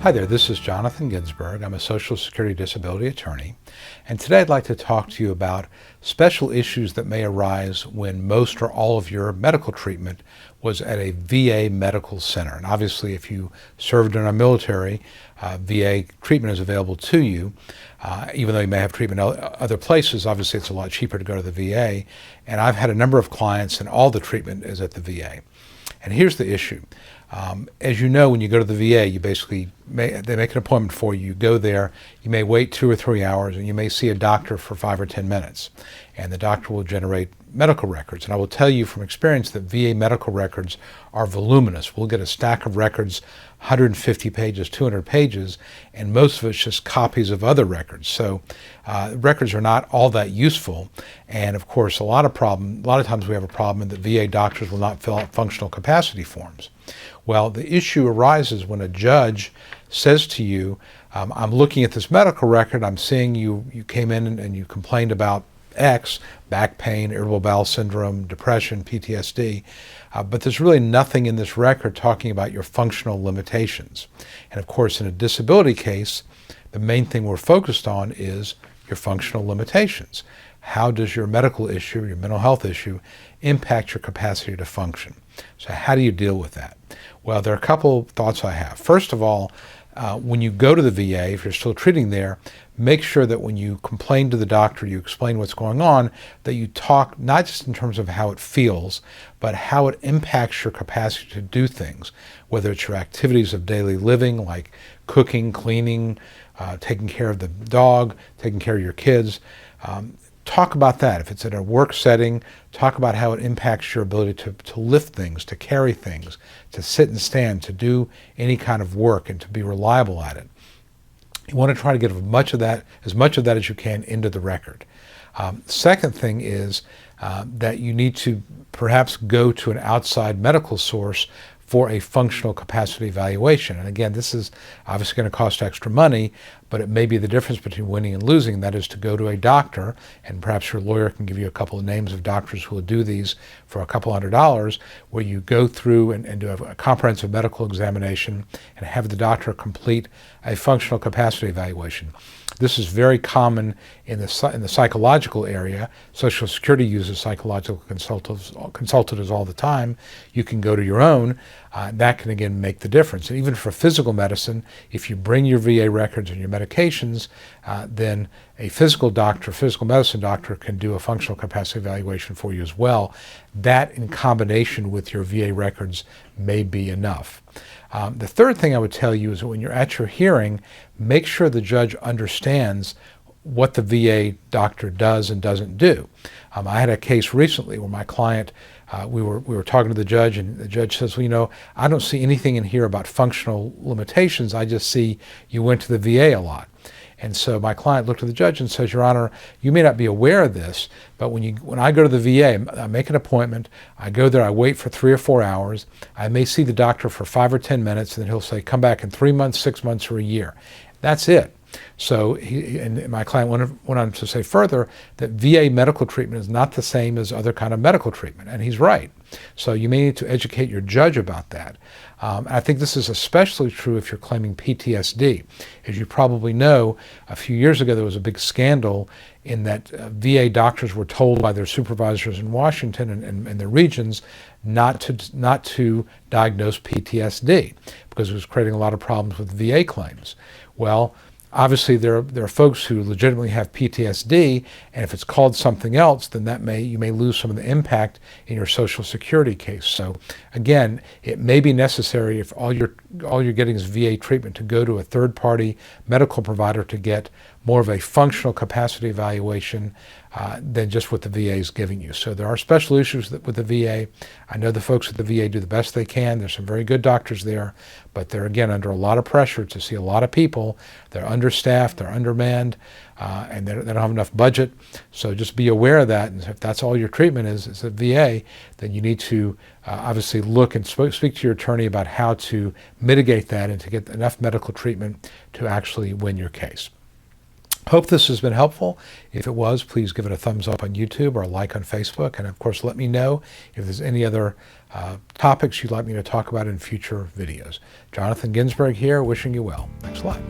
Hi there, this is Jonathan Ginsberg. I'm a Social Security disability attorney, and today I'd like to talk to you about special issues that may arise when most or all of your medical treatment was at a VA medical center. And obviously, if you served in our military, VA treatment is available to you. Even though you may have treatment other places, obviously it's a lot cheaper to go to the VA. And I've had a number of clients, and all the treatment is at the VA. And here's the issue. As you know, when you go to the VA, you basically they make an appointment for you. You go there, you may wait 2 or 3 hours, and you may see a doctor for 5 or 10 minutes. And the doctor will generate medical records. And I will tell you from experience that VA medical records are voluminous. We'll get a stack of records, 150 pages, 200 pages, and most of it's just copies of other records. So records are not all that useful. And of course, a lot of times we have a problem in that VA doctors will not fill out functional capacity forms. Well, the issue arises when a judge says to you, I'm looking at this medical record, I'm seeing you came in and you complained about X, back pain, irritable bowel syndrome, depression, PTSD, but there's really nothing in this record talking about your functional limitations. And of course, in a disability case, the main thing we're focused on is your functional limitations. How does your medical issue, your mental health issue, impact your capacity to function? So how do you deal with that? Well, there are a couple of thoughts I have. First of all, when you go to the VA, if you're still treating there, make sure that when you complain to the doctor, you explain what's going on, that you talk not just in terms of how it feels, but how it impacts your capacity to do things, whether it's your activities of daily living, like cooking, cleaning, taking care of the dog, taking care of your kids. Talk about that. If it's in a work setting, talk about how it impacts your ability to lift things, to carry things, to sit and stand, to do any kind of work, and to be reliable at it. You want to try to get as much of that as you can into the record. Second thing is that you need to perhaps go to an outside medical source for a functional capacity evaluation. And again, this is obviously going to cost extra money, but it may be the difference between winning and losing. That is to go to a doctor, and perhaps your lawyer can give you a couple of names of doctors who will do these for a couple $100s, where you go through and do a comprehensive medical examination and have the doctor complete a functional capacity evaluation. This is very common in the psychological area. Social Security uses psychological consultants all the time. You can go to your own. That can again make the difference. And even for physical medicine, if you bring your VA records and your medications, then a physical medicine doctor can do a functional capacity evaluation for you as well. That in combination with your VA records may be enough. The third thing I would tell you is that when you're at your hearing, make sure the judge understands what the VA doctor does and doesn't do. I had a case recently where my client, we were talking to the judge, and the judge says, well, I don't see anything in here about functional limitations. I just see you went to the VA a lot. And so my client looked at the judge and says, Your Honor, you may not be aware of this, but when I go to the VA, I make an appointment, I go there, I wait for 3 or 4 hours, I may see the doctor for 5 or 10 minutes, and then he'll say, come back in 3 months, 6 months, or a year. That's it. So my client went on to say further that VA medical treatment is not the same as other kind of medical treatment, and he's right. So you may need to educate your judge about that. I think this is especially true if you're claiming PTSD. As you probably know, a few years ago there was a big scandal in that VA doctors were told by their supervisors in Washington and their regions not to diagnose PTSD because it was creating a lot of problems with VA claims. Well, obviously, there are folks who legitimately have PTSD, and if it's called something else, then you may lose some of the impact in your Social Security case. So, again, it may be necessary if all you're getting is VA treatment to go to a third-party medical provider to get more of a functional capacity evaluation than just what the VA is giving you. So there are special issues with the VA. I know the folks at the VA do the best they can. There's some very good doctors there, but they're, again, under a lot of pressure to see a lot of people. They're understaffed, they're undermanned, and they don't have enough budget. So just be aware of that. And if that's all your treatment is at VA, then you need to obviously look and speak to your attorney about how to mitigate that and to get enough medical treatment to actually win your case. Hope this has been helpful. If it was, please give it a thumbs up on YouTube or a like on Facebook. And of course, let me know if there's any other topics you'd like me to talk about in future videos. Jonathan Ginsberg here, wishing you well. Thanks a lot.